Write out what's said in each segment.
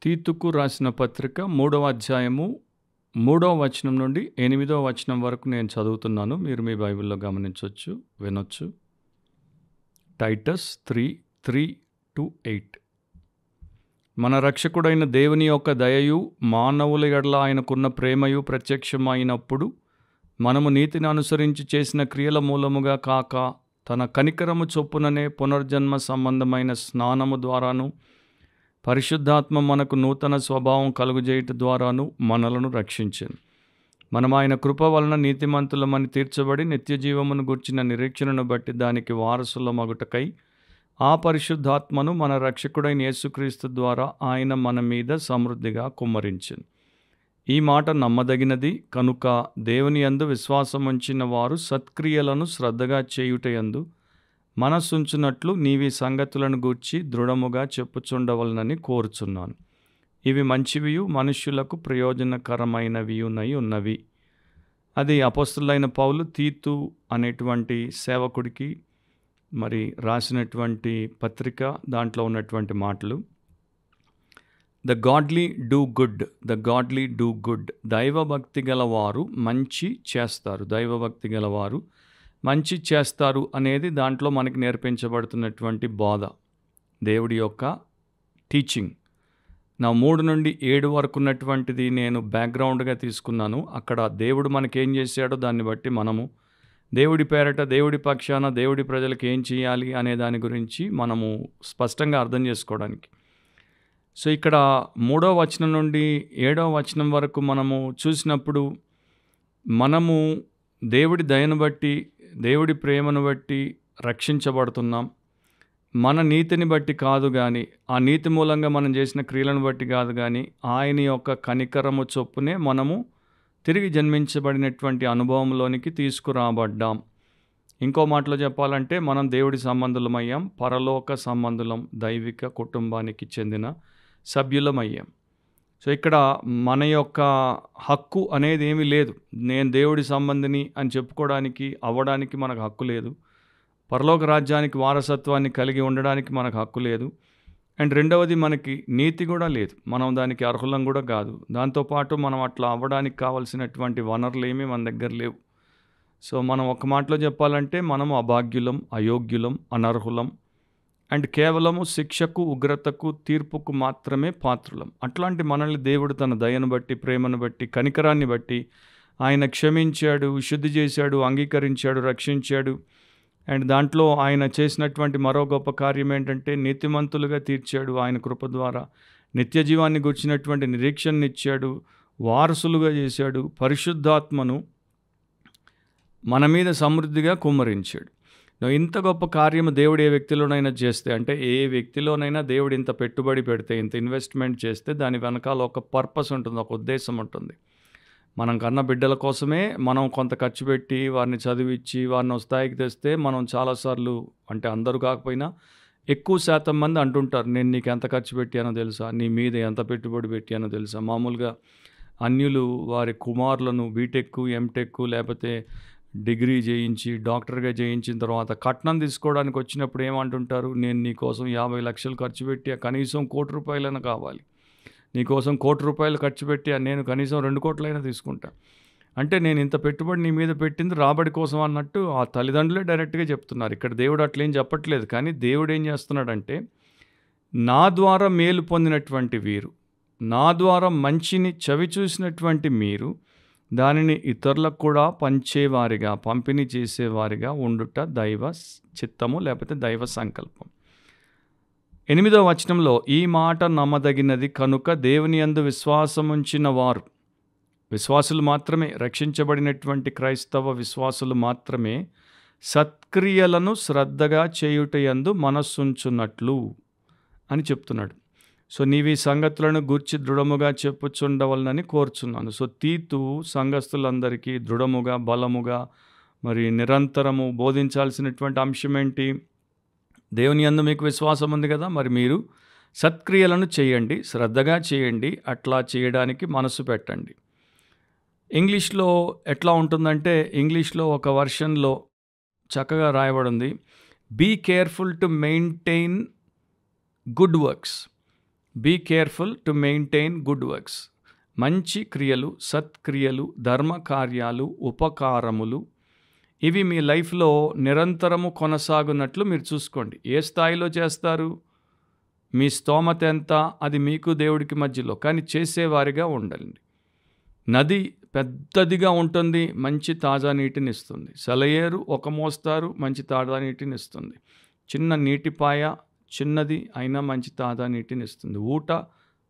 తీతుకు రాసిన పత్రిక 3వ అధ్యాయము 3వ వచనం నుండి 8వ వచనం వరకు నేను చదువుతున్నాను. మీరు మీ బైబిల్లో గమనించవచ్చు, వినొచ్చు. టైటస్ 3:3-8. మన రక్షకుడైన దేవుని యొక్క దయయు మానవుల ఎడల ఆయనకున్న ప్రేమయు ప్రత్యక్షమైనప్పుడు మనము నీతిని అనుసరించి చేసిన క్రియల మూలముగా కాక తన కనికరము చొప్పుననే పునర్జన్మ సంబంధమైన స్నానము ద్వారాను పరిశుద్ధాత్మ మనకు నూతన స్వభావం కలుగజేయుట ద్వారాను మనలను రక్షించెను. మనం ఆయన కృప వలన నీతిమంతులమని తీర్చబడి నిత్యజీవమును గూర్చిన నిరీక్షణను బట్టి దానికి వారసులమగుటకై ఆ పరిశుద్ధాత్మను మన రక్షకుడైన యేసుక్రీస్తు ద్వారా ఆయన మన మీద సమృద్ధిగా కుమ్మరించెను. ఈ మాట నమ్మదగినది కనుక దేవుని యందు విశ్వాసముంచిన వారు సత్క్రియలను శ్రద్ధగా చేయుటయందు మనస్సుంచునట్లు నీవి సంగతులను గూర్చి దృఢముగా చెప్పుచుండవలనని కోరుచున్నాను. ఇవి మంచివియు మనుష్యులకు ప్రయోజనకరమైనవియునై ఉన్నవి. అది అపోస్తలుడైన పౌలు తీతు అనేటువంటి సేవకుడికి మరి రాసినటువంటి పత్రిక, దాంట్లో ఉన్నటువంటి మాటలు. The godly do good. దైవభక్తి గలవారు మంచి చేస్తారు అనేది దాంట్లో మనకి నేర్పించబడుతున్నటువంటి బోధ, దేవుడి యొక్క టీచింగ్. నా 3 నుండి 7 వరకు ఉన్నటువంటిది నేను బ్యాక్గ్రౌండ్గా తీసుకున్నాను. అక్కడ దేవుడు మనకేం చేశాడో దాన్ని బట్టి మనము దేవుడి పేరట, దేవుడి పక్షాన, దేవుడి ప్రజలకు ఏం చేయాలి అనే దాని గురించి మనము స్పష్టంగా అర్థం చేసుకోవడానికి. సో ఇక్కడ 3వ వచనం నుండి 7వ వచనం వరకు మనము చూసినప్పుడు మనము దేవుడి దయను బట్టి, దేవుడి ప్రేమను బట్టి రక్షించబడుతున్నాం. మన నీతిని బట్టి కాదు కానీ, ఆ నీతి మూలంగా మనం చేసిన క్రియలను బట్టి కాదు కానీ, ఆయన యొక్క కనికరము చొప్పునే మనము తిరిగి జన్మించబడినటువంటి అనుభవంలోనికి తీసుకురాబడ్డాం. ఇంకో మాటలో చెప్పాలంటే మనం దేవుడి సంబంధులమయ్యాం, పరలోక సంబంధులం, దైవిక కుటుంబానికి చెందిన సభ్యులమయ్యాం. సో ఇక్కడ మన యొక్క హక్కు అనేది ఏమీ లేదు. నేను దేవుడి సంబంధిని అని చెప్పుకోవడానికి, అవ్వడానికి మనకు హక్కు లేదు. పరలోక రాజ్యానికి వారసత్వాన్ని కలిగి ఉండడానికి మనకు హక్కు లేదు. అండ్ రెండవది, మనకి నీతి కూడా లేదు, మనం దానికి అర్హులం కూడా కాదు. దాంతోపాటు మనం అట్లా అవ్వడానికి కావాల్సినటువంటి వనరులు ఏమీ మన దగ్గర లేవు. సో మనం ఒక మాటలో చెప్పాలంటే మనము అభాగ్యులం, అయోగ్యులం, అనర్హులం అండ్ కేవలము శిక్షకు, ఉగ్రతకు, తీర్పుకు మాత్రమే పాత్రులం. అట్లాంటి మనల్ని దేవుడు తన దయను బట్టి, ప్రేమను బట్టి, కనికరాన్ని బట్టి ఆయన క్షమించాడు, శుద్ధి చేశాడు, అంగీకరించాడు, రక్షించాడు. అండ్ దాంట్లో ఆయన చేసినటువంటి మరో గొప్ప కార్యం ఏంటంటే నీతిమంతులుగా తీర్చాడు. ఆయన కృప ద్వారా నిత్య జీవాన్ని గుర్చినటువంటి నిరీక్షణ ఇచ్చాడు, వారసులుగా చేశాడు, పరిశుద్ధాత్మను మన మీద సమృద్ధిగా కుమ్మరించాడు. ఇంత గొప్ప కార్యము దేవుడు ఏ వ్యక్తిలోనైనా చేస్తే, అంటే ఏ వ్యక్తిలోనైనా దేవుడు ఇంత పెట్టుబడి పెడితే, ఇంత ఇన్వెస్ట్మెంట్ చేస్తే దాని వెనకాల ఒక పర్పస్ ఉంటుంది, ఒక ఉద్దేశం ఉంటుంది. మనం కన్న బిడ్డల కోసమే మనం కొంత ఖర్చు పెట్టి వారిని చదివించి వారిని స్థాయికి తెస్తే మనం చాలాసార్లు, అంటే అందరూ కాకపోయినా ఎక్కువ శాతం మంది అంటుంటారు, నేను నీకు ఎంత ఖర్చు పెట్టానో తెలుసా, నీ మీద ఎంత పెట్టుబడి పెట్టానో తెలుసా. మామూలుగా అన్యులు వారి కుమారులను బీటెక్, ఎంటెక్ లేకపోతే డిగ్రీ చేయించి డాక్టర్గా చేయించిన తర్వాత కట్నం తీసుకోవడానికి వచ్చినప్పుడు ఏమంటుంటారు, నేను నీకోసం 50 లక్షలు ఖర్చు పెట్టి కనీసం 1 కోటి రూపాయలైనా కావాలి, నీకోసం 1 కోటి రూపాయలు ఖర్చు పెట్టి నేను కనీసం 2 కోట్లైనా తీసుకుంటా. అంటే నేను ఇంత పెట్టుబడి నీ మీద పెట్టింది రాబడి కోసం అన్నట్టు ఆ తల్లిదండ్రులే డైరెక్ట్గా చెప్తున్నారు. ఇక్కడ దేవుడు అట్లేం చెప్పట్లేదు. కానీ దేవుడు ఏం చేస్తున్నాడంటే, నా ద్వారా మేలు పొందినటువంటి వీరు, నా ద్వారా మంచిని చవి చూసినటువంటి మీరు దానిని ఇతరులకు కూడా పంచేవారిగా, పంపిణీ చేసేవారిగా ఉండుట దైవ చిత్తము, లేకపోతే దైవ సంకల్పం. 8వ వచనంలో ఈ మాట నమ్మదగినది కనుక దేవుని యందు విశ్వాసముంచిన వారు, విశ్వాసులు మాత్రమే, రక్షించబడినటువంటి క్రైస్తవ విశ్వాసులు మాత్రమే సత్క్రియలను శ్రద్ధగా చేయుటయందు మనస్సుంచున్నట్లు అని చెప్తున్నాడు. సో నీవి సంగతులను గూర్చి దృఢముగా చెప్పుచుండవలనని కోరుచున్నాను. సో తీతు సంఘస్థులందరికీ దృఢముగా, బలముగా, మరి నిరంతరము బోధించాల్సినటువంటి అంశం ఏంటి? దేవుని యందు మీకు విశ్వాసం ఉంది కదా, మరి మీరు సత్క్రియలను చేయండి, శ్రద్ధగా చేయండి, అట్లా చేయడానికి మనసు పెట్టండి. ఇంగ్లీష్లో ఎట్లా ఉంటుందంటే, ఇంగ్లీష్లో ఒక వర్షన్లో చక్కగా రాయబడింది, be careful to maintain good works. Be careful to maintain good works. మంచి క్రియలు, సత్క్రియలు, ధర్మ కార్యాలు, ఉపకారములు ఇవి మీ లైఫ్లో నిరంతరము కొనసాగునట్లు మీరు చూసుకోండి. ఏ స్థాయిలో చేస్తారు? మీ స్తోమత ఎంత, అది మీకు దేవుడికి మధ్యలో, కానీ చేసేవారిగా ఉండండి. నది పెద్దదిగా ఉంటుంది, మంచి తాజా నీటిని ఇస్తుంది. సెలయేరు ఒక మోస్తారు, మంచి తాజా నీటిని ఇస్తుంది. చిన్న నీటిపాయ చిన్నది అయినా మంచి తాజా నీటిని ఇస్తుంది. ఊట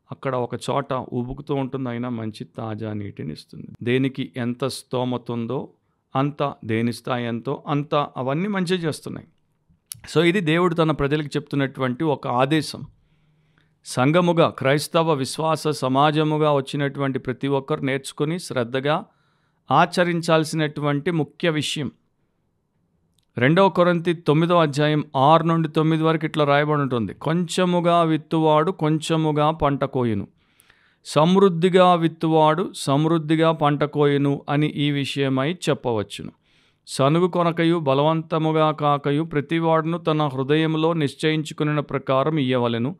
అక్కడ ఒక చోట ఉబుకుతూ ఉంటుంది, అయినా మంచి తాజా నీటిని ఇస్తుంది. దేనికి ఎంత స్తోమత ఉందో అంత, దేని స్థాయి ఎంతో అంత, అవన్నీ మంచి చేస్తున్నాయి. సో ఇది దేవుడు తన ప్రజలకు చెప్తున్నటువంటి ఒక ఆదేశం. సంఘముగా, క్రైస్తవ విశ్వాస సమాజముగా వచ్చినటువంటి ప్రతి ఒక్కరు నేర్చుకుని శ్రద్ధగా ఆచరించాల్సినటువంటి ముఖ్య విషయం. 2 కొరింథీ 9:6-9 వరకు ఇట్లా రాయబడి ఉంటుంది. కొంచెముగా విత్తువాడు కొంచెముగా పంట కోయును, సమృద్ధిగా విత్తువాడు సమృద్ధిగా పంట కోయును అని ఈ విషయమై చెప్పవచ్చును. సనుగు కొనకయు బలవంతముగా కాకయు ప్రతివాడును తన హృదయంలో నిశ్చయించుకున్న ప్రకారం ఇయ్యవలెను.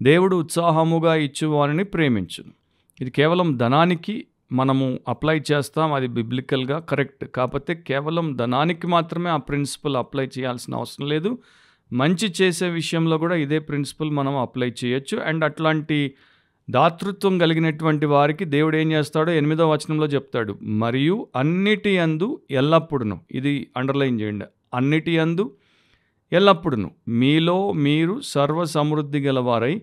దేవుడు ఉత్సాహముగా ఇచ్చువారిని ప్రేమించును. ఇది కేవలం ధనానికి మనము అప్లై చేస్తాం, అది బిబ్లికల్గా కరెక్ట్. కాకపోతే కేవలం ధనానికి మాత్రమే ఆ ప్రిన్సిపల్ అప్లై చేయాల్సిన అవసరం లేదు. మంచి చేసే విషయంలో కూడా ఇదే ప్రిన్సిపల్ మనం అప్లై చేయొచ్చు. అండ్ అట్లాంటి దాతృత్వం కలిగినటువంటి వారికి దేవుడు ఏం చేస్తాడో 8వ వచనంలో చెప్తాడు. మరియు అన్నిటి యందు ఎల్లప్పుడును, ఇది అండర్లైన్ చేయండి, అన్నిటి యందు ఎల్లప్పుడును మీలో మీరు సర్వ సమృద్ధి గలవారై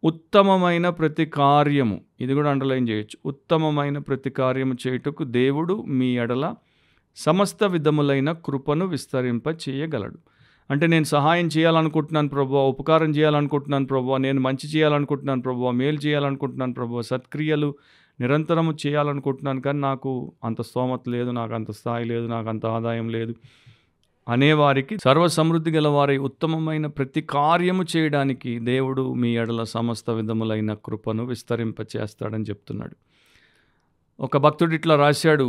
ఉత్తమమైన ప్రతి కార్యము, ఇది కూడా అండర్లైన్ చేయొచ్చు, ఉత్తమమైన ప్రతి కార్యము చేయుటకు దేవుడు మీ ఎడల సమస్త విధములైన కృపను విస్తరింప చేయగలడు. అంటే నేను సహాయం చేయాలనుకుంటున్నాను ప్రభువా, ఉపకారం చేయాలనుకుంటున్నాను ప్రభువా, నేను మంచి చేయాలనుకుంటున్నాను ప్రభువా, మేలు చేయాలనుకుంటున్నాను ప్రభువా, సత్క్రియలు నిరంతరము చేయాలనుకుంటున్నాను, కానీ నాకు అంత స్తోమత లేదు, నాకు అంత స్థాయి లేదు, నాకు అంత ఆదాయం లేదు అనేవారికి సర్వసమృద్ధి గలవారి ఉత్తమమైన ప్రతి కార్యము చేయడానికి దేవుడు మీ ఎడల సమస్త విధములైన కృపను విస్తరింప చేస్తాడని చెప్తున్నాడు. ఒక భక్తుడు ఇట్లా రాశాడు,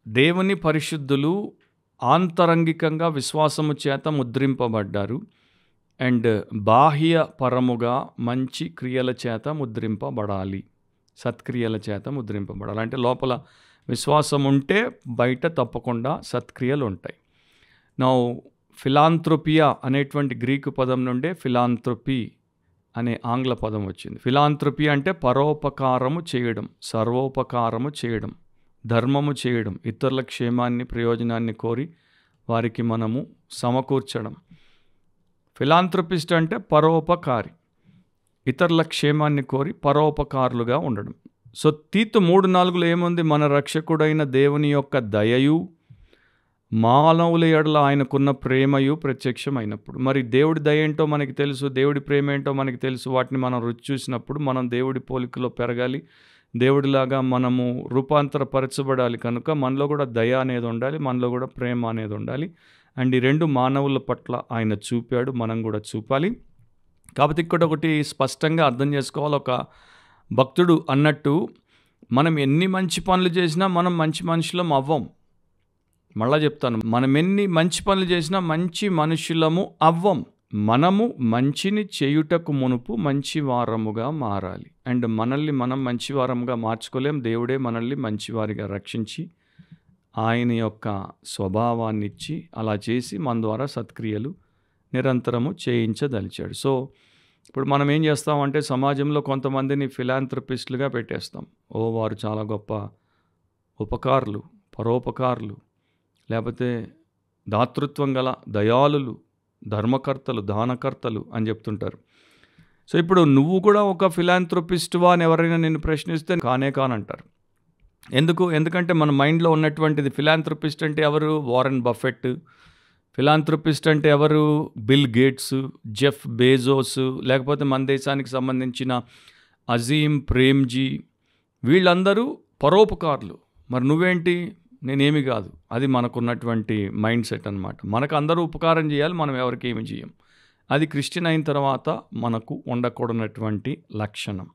దేవుని పరిశుద్ధులు ఆంతరంగికంగా విశ్వాసము చేత ముద్రింపబడ్డారు అండ్ బాహ్య పరముగా మంచి క్రియల చేత ముద్రింపబడాలి, సత్క్రియల చేత ముద్రింపబడాలి. అంటే లోపల విశ్వాసం ఉంటే బయట తప్పకుండా సత్క్రియలు ఉంటాయి. నా ఫిలాంథ్రోపియా అనేటువంటి గ్రీకు పదం నుండే ఫిలాంథ్రోపీ అనే ఆంగ్ల పదం వచ్చింది. ఫిలాంథ్రోపీ అంటే పరోపకారము చేయడం, సర్వోపకారము చేయడం, ధర్మము చేయడం, ఇతరుల క్షేమాన్ని ప్రయోజనాన్ని కోరి వారికి మనము సమకూర్చడం. ఫిలాంథ్రోపిస్ట్ అంటే పరోపకారి, ఇతరుల క్షేమాన్ని కోరి పరోపకారులుగా ఉండడం. సో తీతు 3:4 ఏముంది? మన రక్షకుడైన దేవుని యొక్క దయయు మానవుల ఎడల ఆయనకున్న ప్రేమయు ప్రత్యక్షమైనప్పుడు. మరి దేవుడి దయ ఏంటో మనకి తెలుసు, దేవుడి ప్రేమ ఏంటో మనకి తెలుసు. వాటిని మనం రుచి చూసినప్పుడు మనం దేవుడి పోలికలో పెరగాలి, దేవుడిలాగా మనము రూపాంతరపరచబడాలి. కనుక మనలో కూడా దయ అనేది ఉండాలి, మనలో కూడా ప్రేమ అనేది ఉండాలి. అండ్ ఈ రెండు మానవుల పట్ల ఆయన చూపాడు, మనం కూడా చూపాలి. కాబట్టి ఇక్కడ ఒకటి స్పష్టంగా అర్థం చేసుకోవాలి. ఒక భక్తుడు అన్నట్టు మనం ఎన్ని మంచి పనులు చేసినా మనం మంచి మనుషులం అవ్వం. మళ్ళా చెప్తాను, మనం ఎన్ని మంచి పనులు చేసినా మంచి మనుషులము అవ్వం. మనము మంచిని చేయుటకు మునుపు మంచి వారముగా మారాలి. అండ్ మనల్ని మనం మంచివారముగా మార్చుకోలేం. దేవుడే మనల్ని మంచివారిగా రక్షించి ఆయన యొక్క స్వభావాన్ని ఇచ్చి అలా చేసి మన ద్వారా సత్క్రియలు నిరంతరము చేయించదలిచాడు. సో ఇప్పుడు మనం ఏం చేస్తామంటే సమాజంలో కొంతమందిని ఫిలాంథ్రపిస్టులుగా పెట్టేస్తాం. వారు చాలా గొప్ప ఉపకారులు, పరోపకారులు, లేకపోతే దాతృత్వం గల దయాళులు, ధర్మకర్తలు, దానకర్తలు అని చెప్తుంటారు. సో ఇప్పుడు నువ్వు కూడా ఒక ఫిలాంథ్రోపిస్టువా అని ఎవరైనా నిన్ను ప్రశ్నిస్తే కానే కానంటారు. ఎందుకంటే మన మైండ్లో ఉన్నటువంటిది ఫిలాంథ్రోపిస్ట్ అంటే ఎవరు? Warren Buffett. ఫిలాంథ్రోపిస్ట్ అంటే ఎవరు? బిల్ గేట్స్, జెఫ్ బేజోస్, లేకపోతే మన దేశానికి సంబంధించిన అజీమ్ ప్రేమ్జీ, వీళ్ళందరూ పరోపకారులు. మరి నువ్వేంటి? నేనేమి కాదు. అది మనకున్నటువంటి మైండ్ సెట్ అనమాట. మనకు అందరూ ఉపకారం చేయాలి, మనం ఎవరికి ఏమి చేయం. అది క్రిస్టియన్ అయిన తర్వాత మనకు ఉండకూడనటువంటి లక్షణం.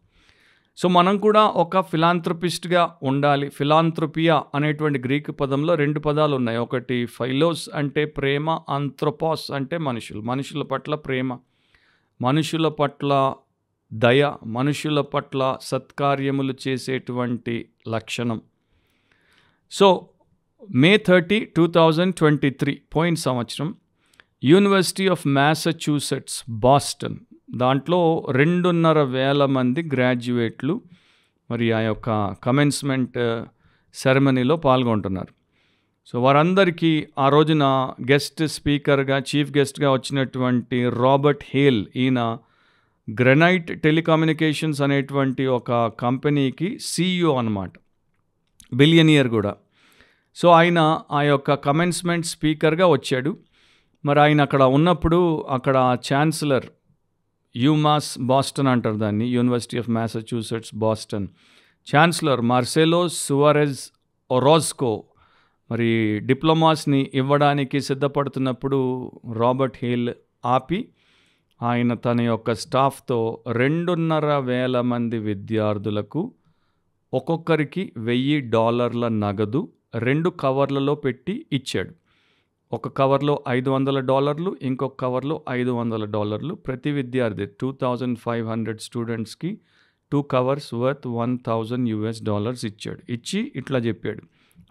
సో మనం కూడా ఒక ఫిలాంథ్రోపిస్ట్గా ఉండాలి. ఫిలాంథ్రోపియా అనేటువంటి గ్రీకు పదంలో 2 పదాలు ఉన్నాయి. ఒకటి ఫైలోస్ అంటే ప్రేమ, ఆంథ్రోపోస్ అంటే మనుషుల పట్ల ప్రేమ, మనుషుల పట్ల దయ, మనుషుల పట్ల సత్కార్యములు చేసేటువంటి లక్షణం. సో May 30, 2023 పోయిన సంవత్సరం యూనివర్సిటీ ఆఫ్ మ్యాసచ్యూసెట్స్ బాస్టన్, దాంట్లో 2,500 మంది గ్రాడ్యుయేట్లు మరి ఆ యొక్క కమెన్స్మెంట్ సెరమనీలో పాల్గొంటున్నారు. సో వారందరికీ ఆ రోజున గెస్ట్ స్పీకర్గా, చీఫ్ గెస్ట్గా వచ్చినటువంటి రాబర్ట్ హేల్, ఈయన గ్రెనైట్ టెలికమ్యూనికేషన్స్ అనేటువంటి ఒక కంపెనీకి CEO అన్నమాట, బిలియనియర్ కూడా. సో ఆయన ఆ యొక్క కమెన్స్మెంట్ స్పీకర్గా వచ్చాడు. మరి ఆయన అక్కడ ఉన్నప్పుడు అక్కడ ఛాన్సలర్, యూమాస్ బాస్టన్ అంటారు దాన్ని, university of Massachusetts Boston chancellor Marcelo Suarez Orozco మరి డిప్లొమాస్ని ఇవ్వడానికి సిద్ధపడుతున్నప్పుడు రాబర్ట్ హేల్ ఆపి ఆయన తన యొక్క స్టాఫ్తో 2,500 మంది విద్యార్థులకు ఒక్కొక్కరికి $1,000 నగదు 2 కవర్లలో పెట్టి ఇచ్చాడు. ఒక కవర్లో $500, ఇంకొక కవర్లో $500. ప్రతి విద్యార్థి 2,500 స్టూడెంట్స్కి 2 కవర్స్ వర్త్ $1,000 ఇచ్చాడు. ఇచ్చి ఇట్లా చెప్పాడు,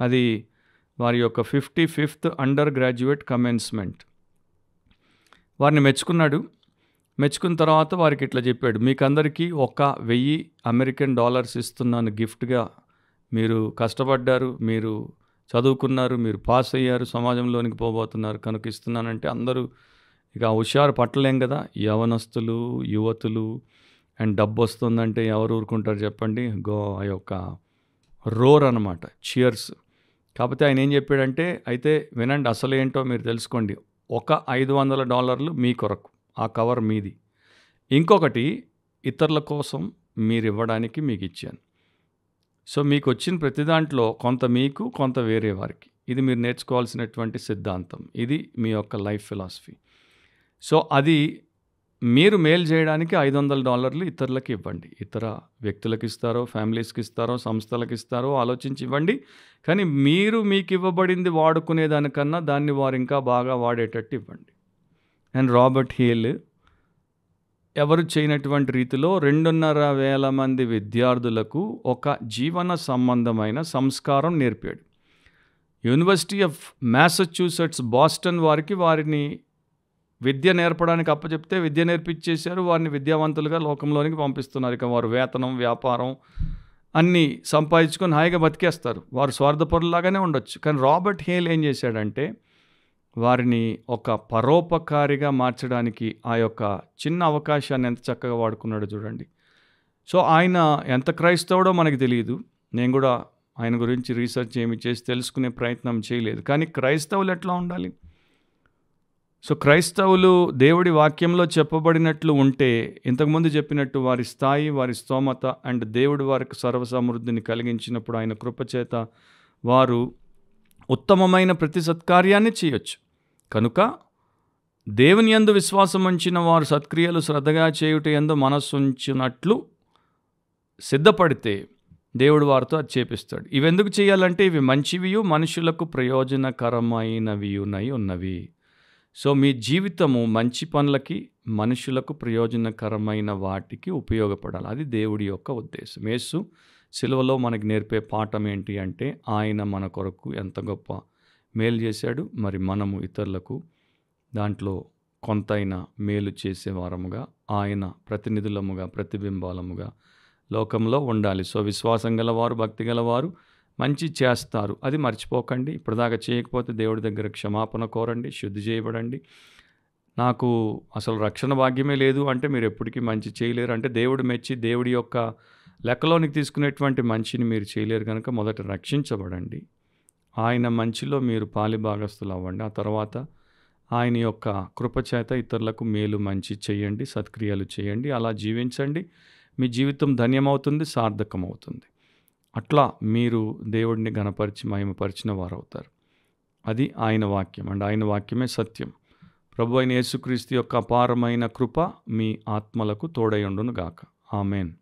అది వారి యొక్క 55th అండర్ గ్రాడ్యుయేట్ కమెన్స్మెంట్. వారిని మెచ్చుకున్నాడు. మెచ్చుకున్న తర్వాత వారికి ఇట్లా చెప్పాడు, మీకందరికీ $1,000 ఇస్తున్నాను గిఫ్ట్గా. మీరు కష్టపడ్డారు, మీరు చదువుకున్నారు, మీరు పాస్ అయ్యారు, సమాజంలోనికి పోబోతున్నారు కనుక ఇస్తున్నానంటే అందరూ ఇక హుషారు పట్టలేం కదా, యవనస్తులు, యువతులు. అండ్ డబ్బు వస్తుందంటే ఎవరు ఊరుకుంటారు చెప్పండి, ఆ యొక్క రోర్ అనమాట, చియర్స్. కాకపోతే ఆయన ఏం చెప్పాడంటే, అయితే వినండి, అసలు ఏంటో మీరు తెలుసుకోండి. $500 మీ కొరకు, ఆ కవర్ మీది. ఇంకొకటి ఇతరుల కోసం మీరు ఇవ్వడానికి మీకు ఇచ్చాను. సో మీకు వచ్చిన ప్రతి దాంట్లో కొంత మీకు, కొంత వేరే వారికి. ఇది మీరు నేర్చుకోవాల్సినటువంటి సిద్ధాంతం. ఇది మీ యొక్క లైఫ్ ఫిలాసఫీ. సో అది మీరు మేలు చేయడానికి $500 ఇతరులకు ఇవ్వండి. ఇతర వ్యక్తులకు ఇస్తారో, ఫ్యామిలీస్కి ఇస్తారో, సంస్థలకు ఇస్తారో ఆలోచించి ఇవ్వండి. కానీ మీరు మీకు ఇవ్వబడింది వాడుకునేదానికన్నా దాన్ని వారు ఇంకా బాగా వాడేటట్టు ఇవ్వండి. అండ్ రాబర్ట్ హేల్ ఎవరు చేయనటువంటి రీతిలో 2,500 మంది విద్యార్థులకు ఒక జీవన సంబంధమైన సంస్కారం నేర్పాడు. యూనివర్సిటీ ఆఫ్ మ్యాసచ్యూసెట్స్ బాస్టన్ వారిని విద్య నేర్పడానికి అప్పచెప్తే విద్య నేర్పించేశారు. వారిని విద్యావంతులుగా లోకంలోనికి పంపిస్తున్నారు. ఇక వారు వేతనం, వ్యాపారం అన్నీ సంపాదించుకొని హాయిగా బతికేస్తారు. వారు స్వార్థపరులాగానే ఉండొచ్చు. కానీ రాబర్ట్ హేల్ ఏం చేశాడంటే, వారిని ఒక పరోపకారిగా మార్చడానికి ఆ యొక్క చిన్న అవకాశాన్ని ఎంత చక్కగా వాడుకున్నాడో చూడండి. సో ఆయన ఎంత క్రైస్తవుడో మనకు తెలియదు. నేను కూడా ఆయన గురించి రీసెర్చ్ ఏమి చేసి తెలుసుకునే ప్రయత్నం చేయలేదు. కానీ క్రైస్తవులు ఎట్లా ఉండాలి? సో క్రైస్తవులు దేవుడి వాక్యంలో చెప్పబడినట్లు ఉంటే, ఇంతకుముందు చెప్పినట్టు వారి స్థాయి, వారి స్తోమత అండ్ దేవుడి వారికి సర్వసమృద్ధిని కలిగించినప్పుడు ఆయన కృపచేత వారు ఉత్తమమైన ప్రతి సత్కార్యాన్ని చేయొచ్చు. కనుక దేవుని యందు విశ్వాసం ఉంచిన వారు సత్క్రియలు శ్రద్ధగా చేయుట యందు మనస్సుంచినట్లు సిద్ధపడితే దేవుడు వారితో అది చేపిస్తాడు. ఇవెందుకు చేయాలంటే ఇవి మంచివియు మనుషులకు ప్రయోజనకరమైనవియునై ఉన్నవి. సో మీ జీవితము మంచి పనులకి, మనుషులకు ప్రయోజనకరమైన వాటికి ఉపయోగపడాలి. అది దేవుడి యొక్క ఉద్దేశం. యేసు సిలువలో మనకు నేర్పే పాఠం ఏంటి అంటే, ఆయన మన కొరకు ఎంత గొప్ప మేలు చేశాడు. మరి మనము ఇతరులకు దాంట్లో కొంతైనా మేలు చేసేవారముగా, ఆయన ప్రతినిధులముగా, ప్రతిబింబాలముగా లోకంలో ఉండాలి. సో విశ్వాసం గలవారు, భక్తి గలవారు మంచి చేస్తారు. అది మర్చిపోకండి. ఇప్పటిదాకా చేయకపోతే దేవుడి దగ్గర క్షమాపణ కోరండి, శుద్ధి చేయబడండి. నాకు అసలు రక్షణ భాగ్యమే లేదు అంటే మీరు ఎప్పటికీ మంచి చేయలేరు. అంటే దేవుడు మెచ్చి దేవుడి యొక్క లెక్కలోనికి తీసుకునేటువంటి మంచిని మీరు చేయలేరు. కనుక మొదట రక్షించబడండి. ఆయన మంచిలో మీరు పాలిభాగస్తులు అవ్వండి. ఆ తర్వాత ఆయన యొక్క కృపచేత ఇతరులకు మేలు మంచి చేయండి, సత్క్రియలు చేయండి. అలా జీవించండి. మీ జీవితం ధన్యమవుతుంది, సార్థకమవుతుంది. అట్లా మీరు దేవుడిని ఘనపరిచి మహిమపరిచిన వారు అవుతారు. అది ఆయన వాక్యం. అండ్ ఆయన వాక్యమే సత్యం. ప్రభు అయిన యేసుక్రీస్తు యొక్క అపారమైన కృప మీ ఆత్మలకు తోడై ఉండును గాక. ఆమేన్.